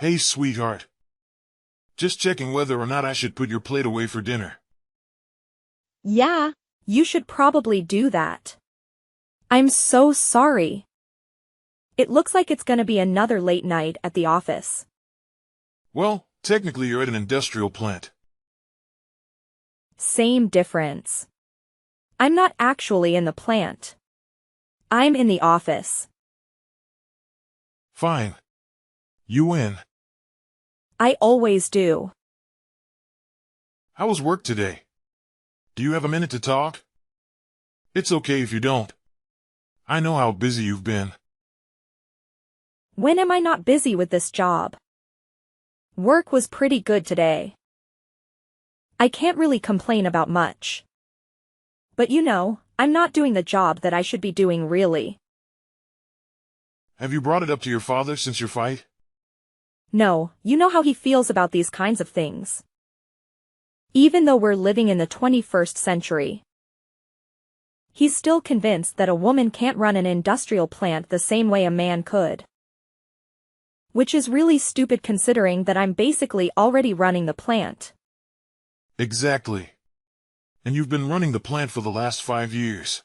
Hey, sweetheart. Just checking whether or not I should put your plate away for dinner. Yeah, you should probably do that. I'm so sorry. It looks like it's gonna be another late night at the office. Well, technically you're at an industrial plant. Same difference. I'm not actually in the plant. I'm in the office. Fine. You win. I always do. How was work today? Do you have a minute to talk? It's okay if you don't. I know how busy you've been. When am I not busy with this job? Work was pretty good today. I can't really complain about much. But I'm not doing the job that I should be doing really. Have you brought it up to your father since your fight? No, you know how he feels about these kinds of things. Even though we're living in the 21st century. He's still convinced that a woman can't run an industrial plant the same way a man could. Which is really stupid considering that I'm basically already running the plant. Exactly. And you've been running the plant for the last 5 years.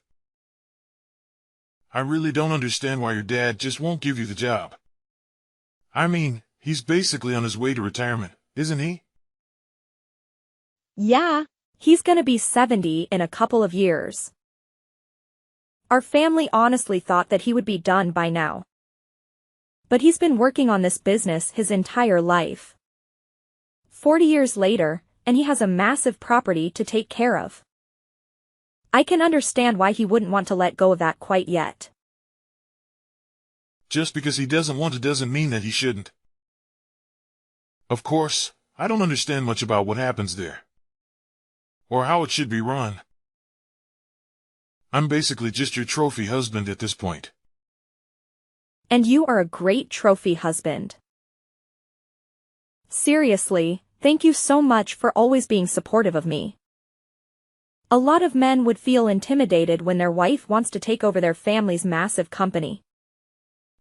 I really don't understand why your dad just won't give you the job. I mean, he's basically on his way to retirement, isn't he? Yeah, he's gonna be 70 in a couple of years. Our family honestly thought that he would be done by now. But he's been working on this business his entire life. 40 years later, and he has a massive property to take care of. I can understand why he wouldn't want to let go of that quite yet. Just because he doesn't want to doesn't mean that he shouldn't. Of course, I don't understand much about what happens there. Or how it should be run. I'm basically just your trophy husband at this point. And you are a great trophy husband. Seriously, thank you so much for always being supportive of me. A lot of men would feel intimidated when their wife wants to take over their family's massive company.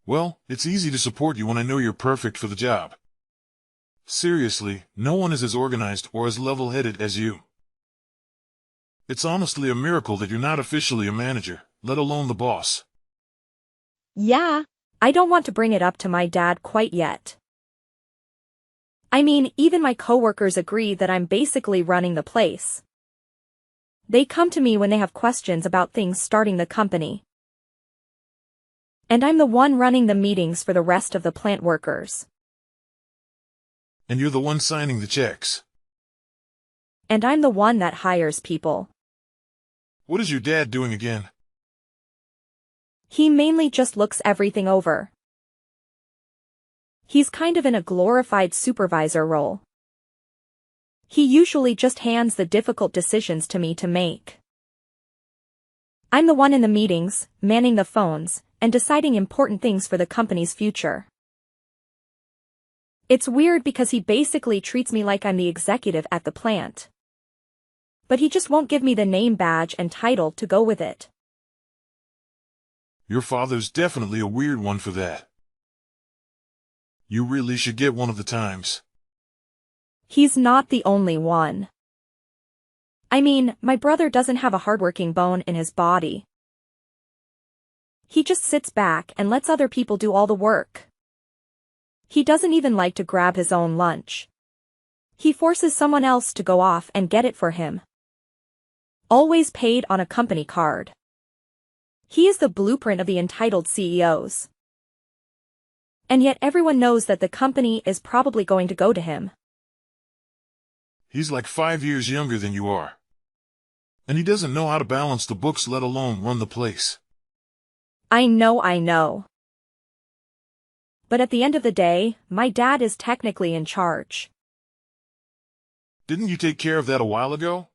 Well, it's easy to support you when I know you're perfect for the job. Seriously, no one is as organized or as level-headed as you. It's honestly a miracle that you're not officially a manager, let alone the boss. Yeah, I don't want to bring it up to my dad quite yet. I mean, even my coworkers agree that I'm basically running the place. They come to me when they have questions about things starting the company. And I'm the one running the meetings for the rest of the plant workers. And you're the one signing the checks. And I'm the one that hires people. What is your dad doing again? He mainly just looks everything over. He's kind of in a glorified supervisor role. He usually just hands the difficult decisions to me to make. I'm the one in the meetings, manning the phones, and deciding important things for the company's future. It's weird because he basically treats me like I'm the executive at the plant. But he just won't give me the name badge and title to go with it. Your father's definitely a weird one for that. You really should get one of the times. He's not the only one. I mean, my brother doesn't have a hardworking bone in his body. He just sits back and lets other people do all the work. He doesn't even like to grab his own lunch. He forces someone else to go off and get it for him. Always paid on a company card. He is the blueprint of the entitled CEOs. And yet everyone knows that the company is probably going to go to him. He's like 5 years younger than you are. And he doesn't know how to balance the books, let alone run the place. I know. But at the end of the day, my dad is technically in charge. Didn't you take care of that a while ago?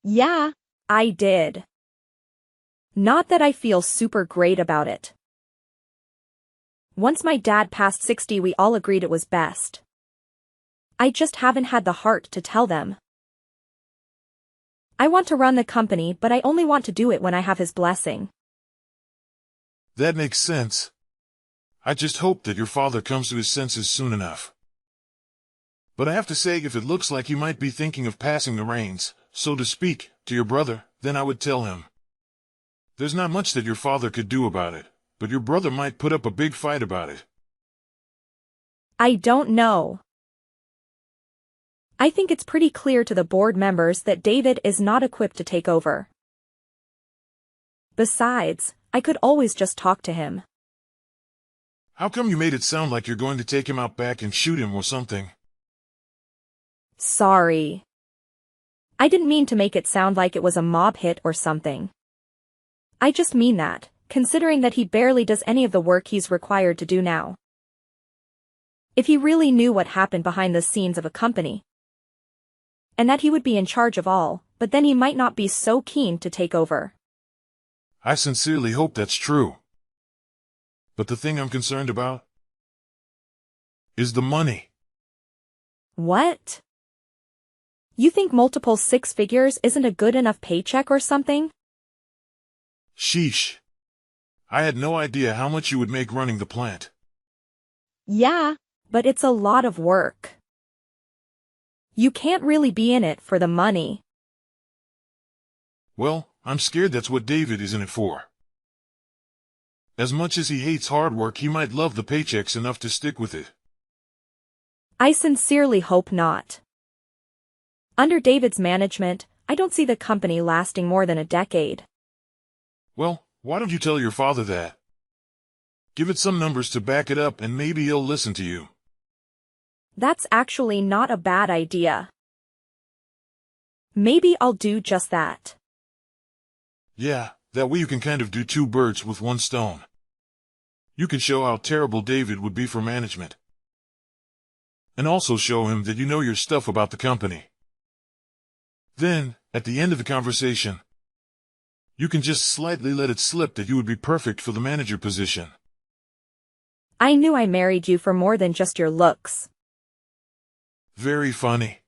Yeah, I did. Not that I feel super great about it. Once my dad passed 60, we all agreed it was best. I just haven't had the heart to tell them. I want to run the company, but I only want to do it when I have his blessing. That makes sense. I just hope that your father comes to his senses soon enough. But I have to say, if it looks like you might be thinking of passing the reins, so to speak, to your brother, then I would tell him. There's not much that your father could do about it, but your brother might put up a big fight about it. I don't know. I think it's pretty clear to the board members that David is not equipped to take over. Besides, I could always just talk to him. How come you made it sound like you're going to take him out back and shoot him or something? Sorry. I didn't mean to make it sound like it was a mob hit or something. I just mean that, considering that he barely does any of the work he's required to do now. If he really knew what happened behind the scenes of a company, and that he would be in charge of all, but then he might not be so keen to take over. I sincerely hope that's true. But the thing I'm concerned about is the money. What? You think multiple six figures isn't a good enough paycheck or something? Sheesh. I had no idea how much you would make running the plant. Yeah, but it's a lot of work. You can't really be in it for the money. Well, I'm scared that's what David is in it for. As much as he hates hard work, he might love the paychecks enough to stick with it. I sincerely hope not. Under David's management, I don't see the company lasting more than a decade. Well, why don't you tell your father that? Give it some numbers to back it up and maybe he'll listen to you. That's actually not a bad idea. Maybe I'll do just that. Yeah, that way you can kind of do two birds with one stone. You can show how terrible David would be for management. And also show him that you know your stuff about the company. Then, at the end of the conversation, you can just slightly let it slip that you would be perfect for the manager position. I knew I married you for more than just your looks. Very funny.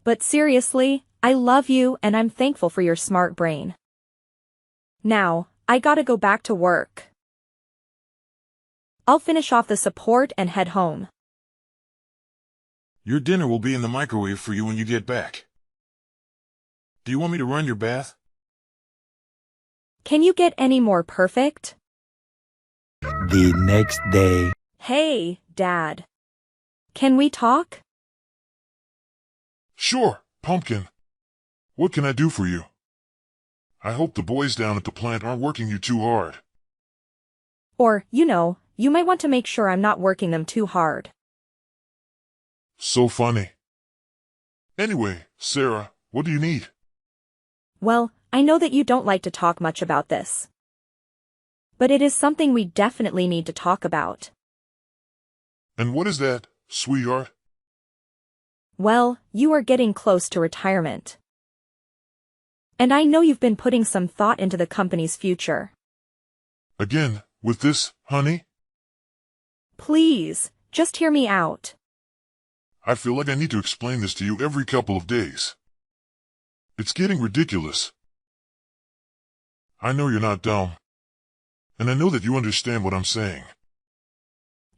But seriously, I love you and I'm thankful for your smart brain. Now, I gotta go back to work. I'll finish off the support and head home. Your dinner will be in the microwave for you when you get back. Do you want me to run your bath? Can you get any more perfect? The next day. Hey, Dad. Can we talk? Sure, Pumpkin. What can I do for you? I hope the boys down at the plant aren't working you too hard. Or, you might want to make sure I'm not working them too hard. So funny. Anyway, Sarah, what do you need? Well, I know that you don't like to talk much about this. But it is something we definitely need to talk about. And what is that, sweetheart? Well, you are getting close to retirement. And I know you've been putting some thought into the company's future. Again, with this, honey? Please, just hear me out. I feel like I need to explain this to you every couple of days. It's getting ridiculous. I know you're not dumb. And I know that you understand what I'm saying.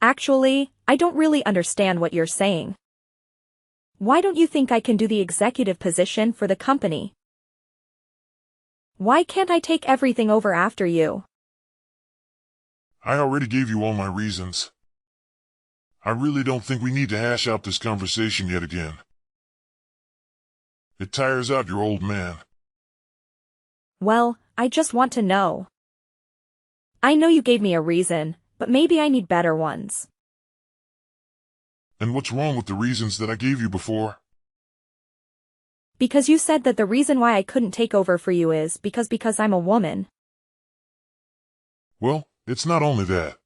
Actually, I don't really understand what you're saying. Why don't you think I can do the executive position for the company? Why can't I take everything over after you? I already gave you all my reasons. I really don't think we need to hash out this conversation yet again. It tires out your old man. Well, I just want to know. I know you gave me a reason, but maybe I need better ones. And what's wrong with the reasons that I gave you before? Because you said that the reason why I couldn't take over for you is because I'm a woman. Well, it's not only that.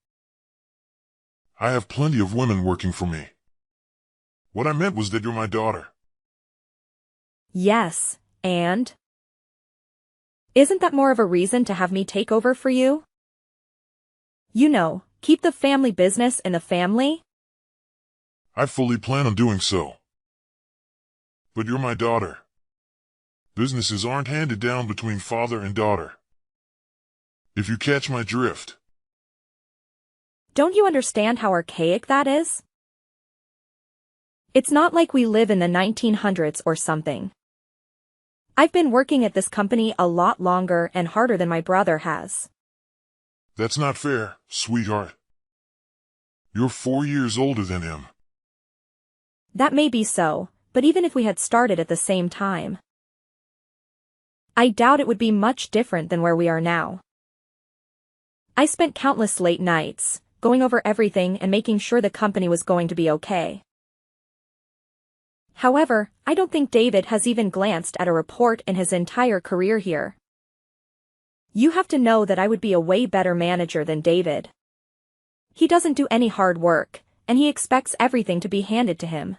I have plenty of women working for me. What I meant was that you're my daughter. Yes, and? Isn't that more of a reason to have me take over for you? Keep the family business in the family? I fully plan on doing so. But you're my daughter. Businesses aren't handed down between father and daughter. If you catch my drift. Don't you understand how archaic that is? It's not like we live in the 1900s or something. I've been working at this company a lot longer and harder than my brother has. That's not fair, sweetheart. You're 4 years older than him. That may be so, but even if we had started at the same time, I doubt it would be much different than where we are now. I spent countless late nights, going over everything and making sure the company was going to be okay. However, I don't think David has even glanced at a report in his entire career here. You have to know that I would be a way better manager than David. He doesn't do any hard work, and he expects everything to be handed to him.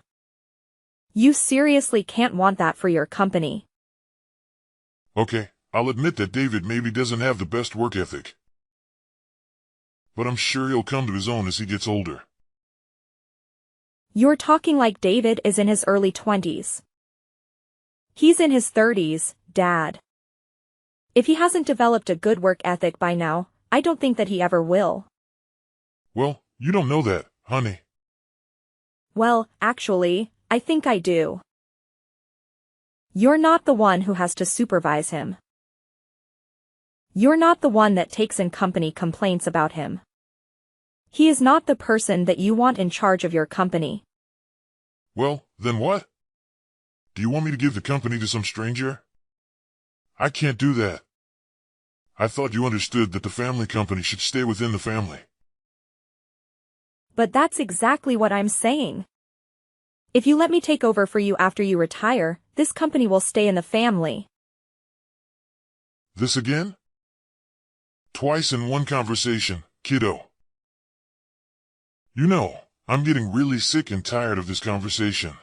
You seriously can't want that for your company. Okay, I'll admit that David maybe doesn't have the best work ethic. But I'm sure he'll come to his own as he gets older. You're talking like David is in his early 20s. He's in his 30s, Dad. If he hasn't developed a good work ethic by now, I don't think that he ever will. Well, you don't know that, honey. Well, actually, I think I do. You're not the one who has to supervise him. You're not the one that takes in company complaints about him. He is not the person that you want in charge of your company. Well, then what? Do you want me to give the company to some stranger? I can't do that. I thought you understood that the family company should stay within the family. But that's exactly what I'm saying. If you let me take over for you after you retire, this company will stay in the family. This again? Twice in one conversation, kiddo. You know, I'm getting really sick and tired of this conversation.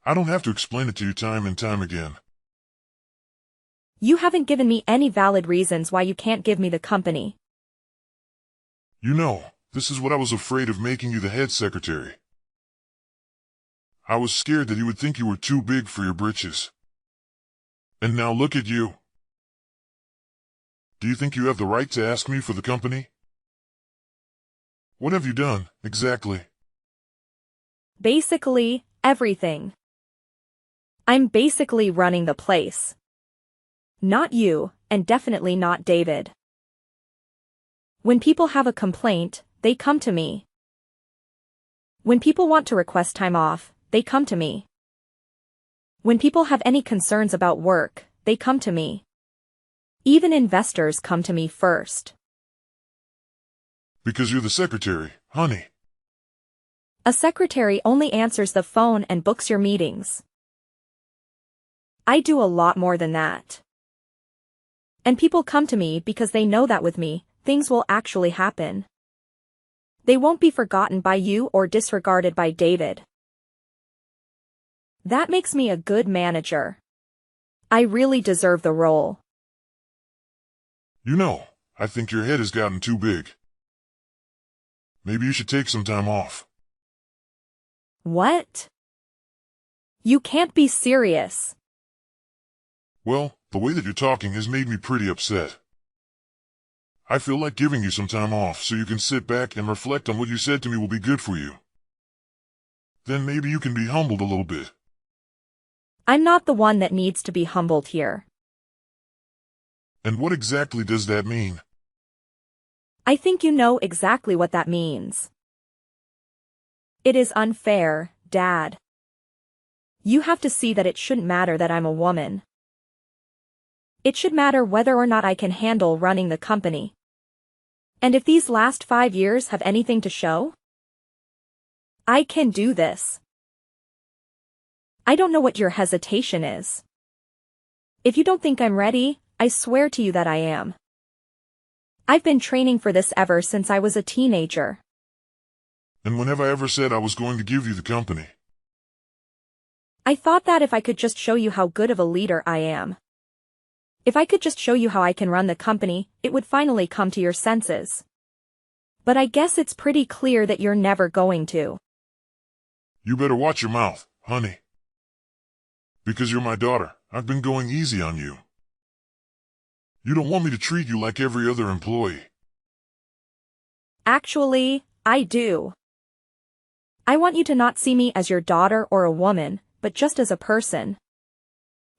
I don't have to explain it to you time and time again. You haven't given me any valid reasons why you can't give me the company. You know, this is what I was afraid of making you the head secretary. I was scared that you would think you were too big for your britches. And now look at you. Do you think you have the right to ask me for the company? What have you done, exactly? Basically, everything. I'm basically running the place. Not you, and definitely not David. When people have a complaint, they come to me. When people want to request time off, they come to me. When people have any concerns about work, they come to me. Even investors come to me first. Because you're the secretary, honey. A secretary only answers the phone and books your meetings. I do a lot more than that. And people come to me because they know that with me, things will actually happen. They won't be forgotten by you or disregarded by David. That makes me a good manager. I really deserve the role. You know, I think your head has gotten too big. Maybe you should take some time off. What? You can't be serious. Well, the way that you're talking has made me pretty upset. I feel like giving you some time off so you can sit back and reflect on what you said to me will be good for you. Then maybe you can be humbled a little bit. I'm not the one that needs to be humbled here. And what exactly does that mean? I think you know exactly what that means. It is unfair, Dad. You have to see that it shouldn't matter that I'm a woman. It should matter whether or not I can handle running the company. And if these last 5 years have anything to show, I can do this. I don't know what your hesitation is. If you don't think I'm ready, I swear to you that I am. I've been training for this ever since I was a teenager. And when have I ever said I was going to give you the company? I thought that if I could just show you how good of a leader I am. If I could just show you how I can run the company, it would finally come to your senses. But I guess it's pretty clear that you're never going to. You better watch your mouth, honey. Because you're my daughter, I've been going easy on you. You don't want me to treat you like every other employee. Actually, I do. I want you to not see me as your daughter or a woman, but just as a person.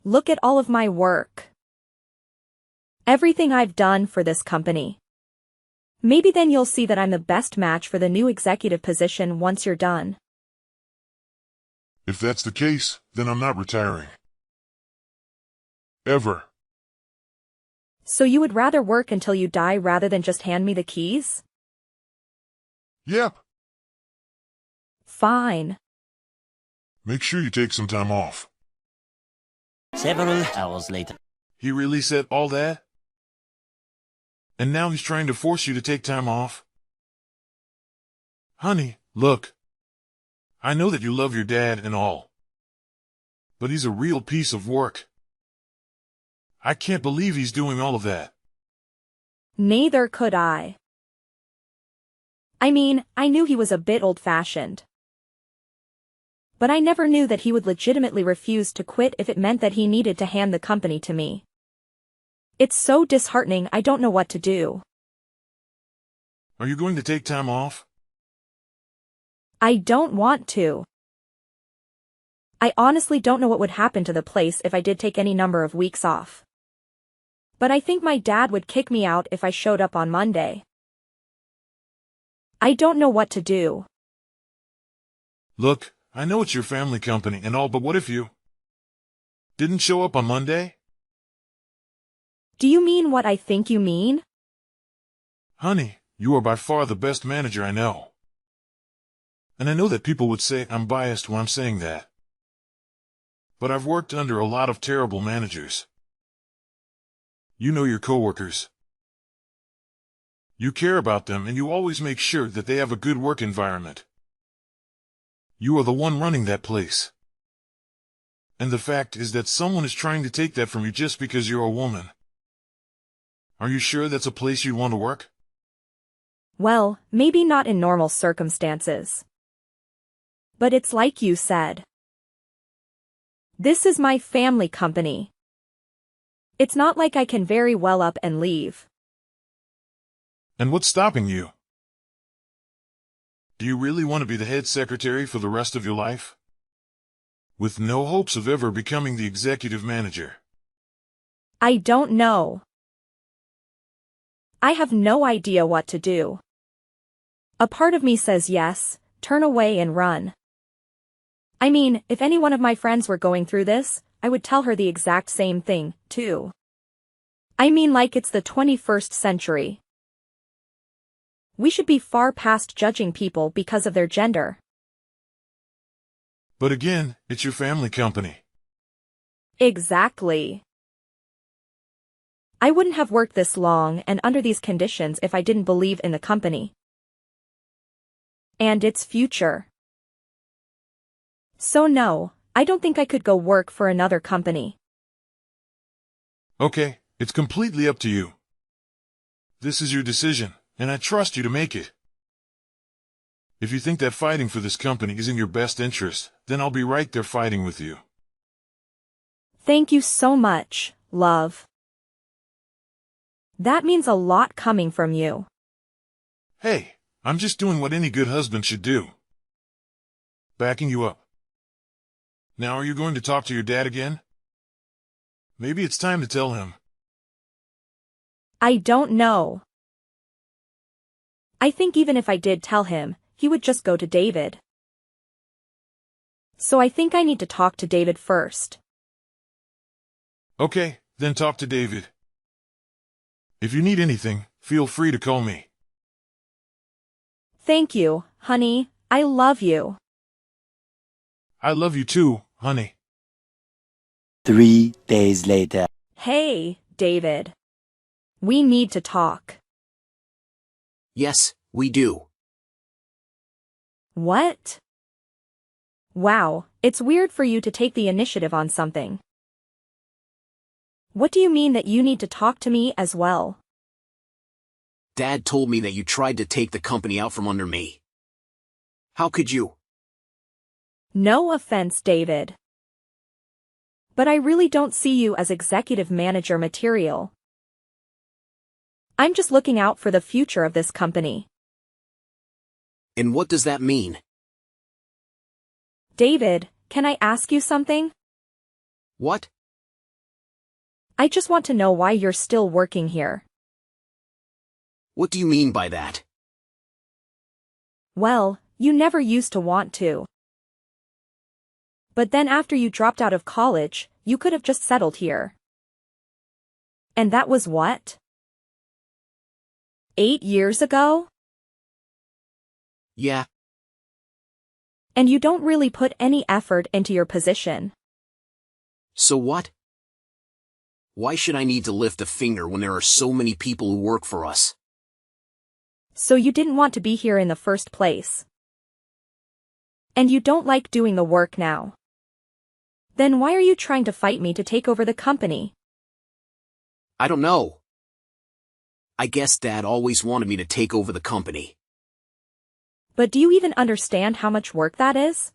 Look at all of my work. Everything I've done for this company. Maybe then you'll see that I'm the best match for the new executive position once you're done. If that's the case, then I'm not retiring. Ever. So you would rather work until you die rather than just hand me the keys? Yep. Fine. Make sure you take some time off. Several hours later. He really said all that? And now he's trying to force you to take time off? Honey, look. I know that you love your dad and all. But he's a real piece of work. I can't believe he's doing all of that. Neither could I. I mean, I knew he was a bit old-fashioned. But I never knew that he would legitimately refuse to quit if it meant that he needed to hand the company to me. It's so disheartening, I don't know what to do. Are you going to take time off? I don't want to. I honestly don't know what would happen to the place if I did take any number of weeks off. But I think my dad would kick me out if I showed up on Monday. I don't know what to do. Look, I know it's your family company and all, but what if you didn't show up on Monday? Do you mean what I think you mean? Honey, you are by far the best manager I know. And I know that people would say I'm biased when I'm saying that. But I've worked under a lot of terrible managers. You know your coworkers. You care about them and you always make sure that they have a good work environment. You are the one running that place. And the fact is that someone is trying to take that from you just because you're a woman. Are you sure that's a place you'd want to work? Well, maybe not in normal circumstances. But it's like you said. This is my family company. It's not like I can very well up and leave. And what's stopping you? Do you really want to be the head secretary for the rest of your life? With no hopes of ever becoming the executive manager? I don't know. I have no idea what to do. A part of me says yes, turn away and run. I mean, if any one of my friends were going through this, I would tell her the exact same thing, too. I mean, like it's the 21st century. We should be far past judging people because of their gender. But again, it's your family company. Exactly. I wouldn't have worked this long and under these conditions if I didn't believe in the company and its future. So no, I don't think I could go work for another company. Okay, it's completely up to you. This is your decision, and I trust you to make it. If you think that fighting for this company is in your best interest, then I'll be right there fighting with you. Thank you so much, love. That means a lot coming from you. Hey, I'm just doing what any good husband should do. Backing you up. Now are you going to talk to your dad again? Maybe it's time to tell him. I don't know. I think even if I did tell him, he would just go to David. So I think I need to talk to David first. Okay, then talk to David. If you need anything, feel free to call me. Thank you, honey, I love you. I love you too, honey. 3 days later. Hey, David. We need to talk. Yes, we do. What? Wow, it's weird for you to take the initiative on something. What do you mean that you need to talk to me as well? Dad told me that you tried to take the company out from under me. How could you? No offense, David. But I really don't see you as executive manager material. I'm just looking out for the future of this company. And what does that mean? David, can I ask you something? What? I just want to know why you're still working here. What do you mean by that? Well, you never used to want to. But then after you dropped out of college, you could have just settled here. And that was what? 8 years ago? Yeah, And you don't really put any effort into your position. so what? Why should I need to lift a finger when there are so many people who work for us? So you didn't want to be here in the first place. And you don't like doing the work now. Then why are you trying to fight me to take over the company? I don't know. I guess Dad always wanted me to take over the company. But do you even understand how much work that is?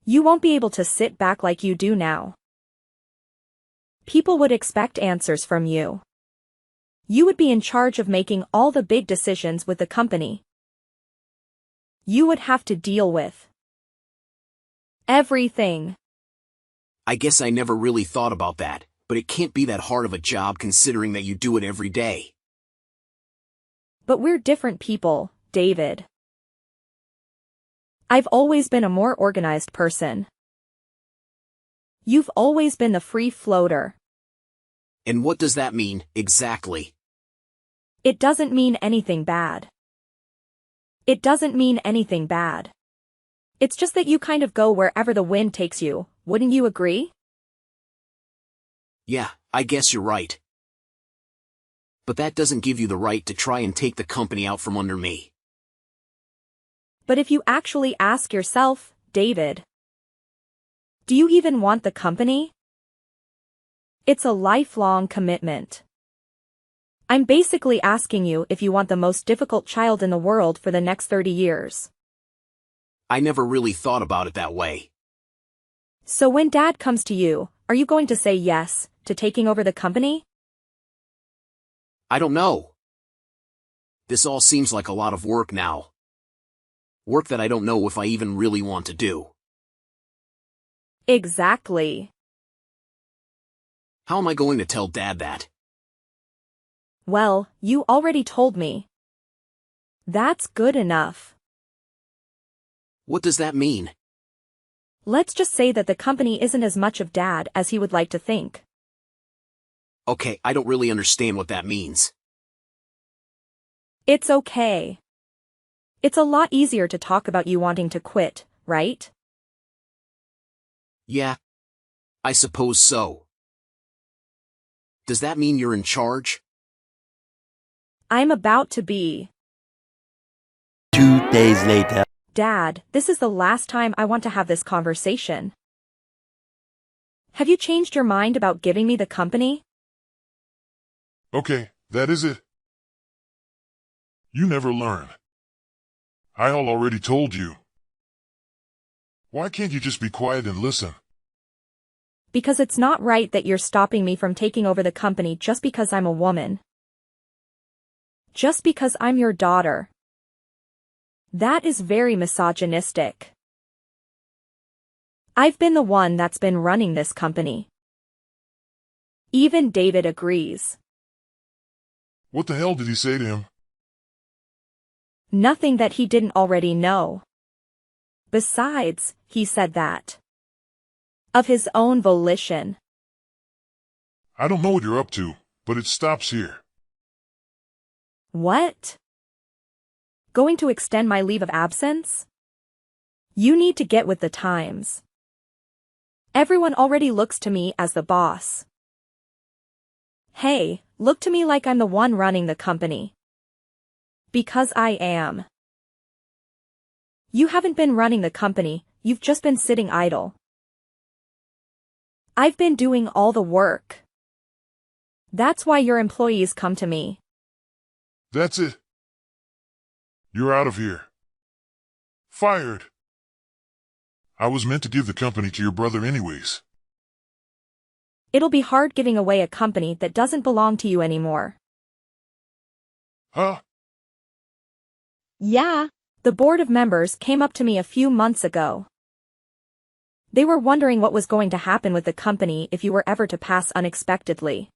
You won't be able to sit back like you do now. People would expect answers from you. You would be in charge of making all the big decisions with the company. You would have to deal with everything. I guess I never really thought about that, but it can't be that hard of a job considering that you do it every day. But we're different people, David. I've always been a more organized person. You've always been the free floater. And what does that mean, exactly? It doesn't mean anything bad. It doesn't mean anything bad. It's just that you kind of go wherever the wind takes you, wouldn't you agree? Yeah, I guess you're right. But that doesn't give you the right to try and take the company out from under me. But if you actually ask yourself, David, do you even want the company? It's a lifelong commitment. I'm basically asking you if you want the most difficult child in the world for the next 30 years. I never really thought about it that way. So when Dad comes to you, are you going to say yes to taking over the company? I don't know. This all seems like a lot of work now. Work that I don't know if I even really want to do. Exactly. How am I going to tell Dad that? Well, you already told me. That's good enough. What does that mean? Let's just say that the company isn't as much of Dad as he would like to think. Okay, I don't really understand what that means. It's okay. It's a lot easier to talk about you wanting to quit, right? Yeah, I suppose so. Does that mean you're in charge? I'm about to be. 2 days later. Dad, this is the last time I want to have this conversation. Have you changed your mind about giving me the company? Okay, that is it. You never learn. I already told you. Why can't you just be quiet and listen? Because it's not right that you're stopping me from taking over the company just because I'm a woman. Just because I'm your daughter. That is very misogynistic. I've been the one that's been running this company. Even David agrees. What the hell did he say to him? Nothing that he didn't already know. Besides, he said that. Of his own volition. I don't know what you're up to, but it stops here. What? Going to extend my leave of absence? You need to get with the times. Everyone already looks to me as the boss. Hey, look to me like I'm the one running the company. Because I am. You haven't been running the company, you've just been sitting idle. I've been doing all the work. That's why your employees come to me. That's it. You're out of here. Fired. I was meant to give the company to your brother anyways. It'll be hard giving away a company that doesn't belong to you anymore. Huh? Yeah, The board of members came up to me a few months ago. They were wondering what was going to happen with the company if you were ever to pass unexpectedly.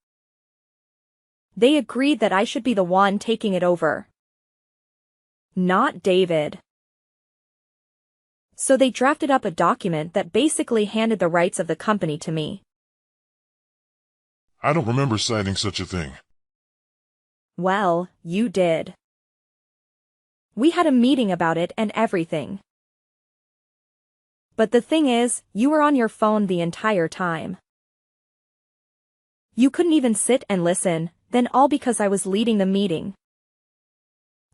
They agreed that I should be the one taking it over. Not David. So they drafted up a document that basically handed the rights of the company to me. I don't remember signing such a thing. Well, you did. We had a meeting about it and everything. But the thing is, you were on your phone the entire time. You couldn't even sit and listen, then all because I was leading the meeting.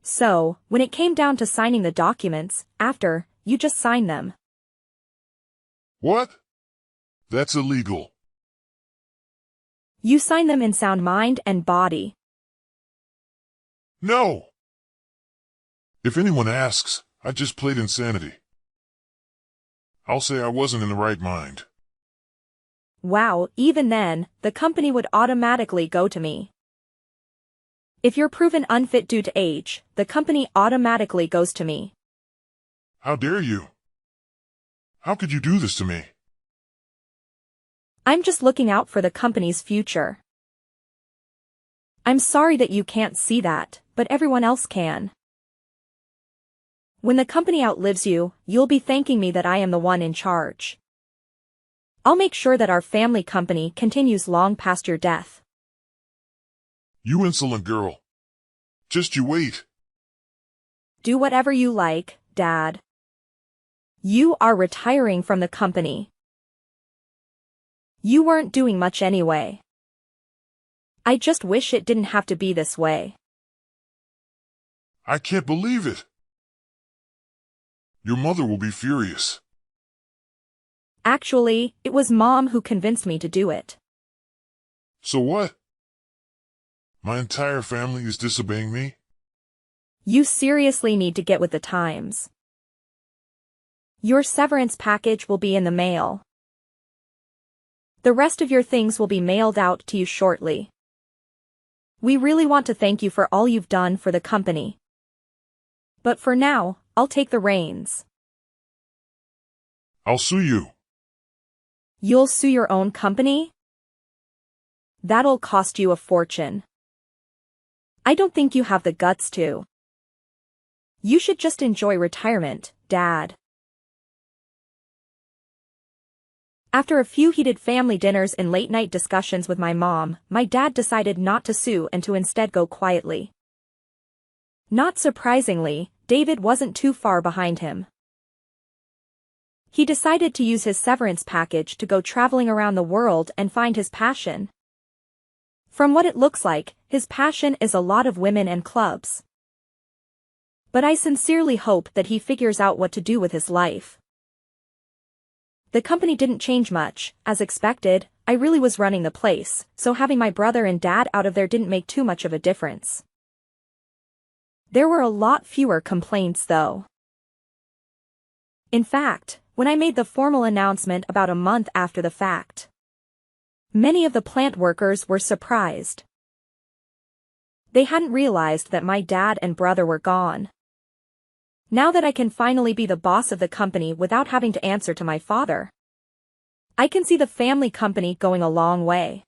So, when it came down to signing the documents, after, you just signed them. What? That's illegal. You signed them in sound mind and body. No! If anyone asks, I just played insanity. I'll say I wasn't in the right mind. Wow, even then, the company would automatically go to me. If you're proven unfit due to age, the company automatically goes to me. How dare you? How could you do this to me? I'm just looking out for the company's future. I'm sorry that you can't see that, but everyone else can. When the company outlives you, you'll be thanking me that I am the one in charge. I'll make sure that our family company continues long past your death. You insolent girl. Just you wait. Do whatever you like, Dad. You are retiring from the company. You weren't doing much anyway. I just wish it didn't have to be this way. I can't believe it. Your mother will be furious. Actually, it was Mom who convinced me to do it. So what? My entire family is disobeying me? You seriously need to get with the times. Your severance package will be in the mail. The rest of your things will be mailed out to you shortly. We really want to thank you for all you've done for the company. But for now, I'll take the reins. I'll sue you. You'll sue your own company? That'll cost you a fortune. I don't think you have the guts to. You should just enjoy retirement, Dad. After a few heated family dinners and late-night discussions with my mom, my dad decided not to sue and to instead go quietly. Not surprisingly, David wasn't too far behind him. He decided to use his severance package to go traveling around the world and find his passion. From what it looks like, his passion is a lot of women and clubs. But I sincerely hope that he figures out what to do with his life. The company didn't change much, as expected. I really was running the place, so having my brother and dad out of there didn't make too much of a difference. There were a lot fewer complaints though. In fact, when I made the formal announcement about a month after the fact, many of the plant workers were surprised. They hadn't realized that my dad and brother were gone. Now that I can finally be the boss of the company without having to answer to my father, I can see the family company going a long way.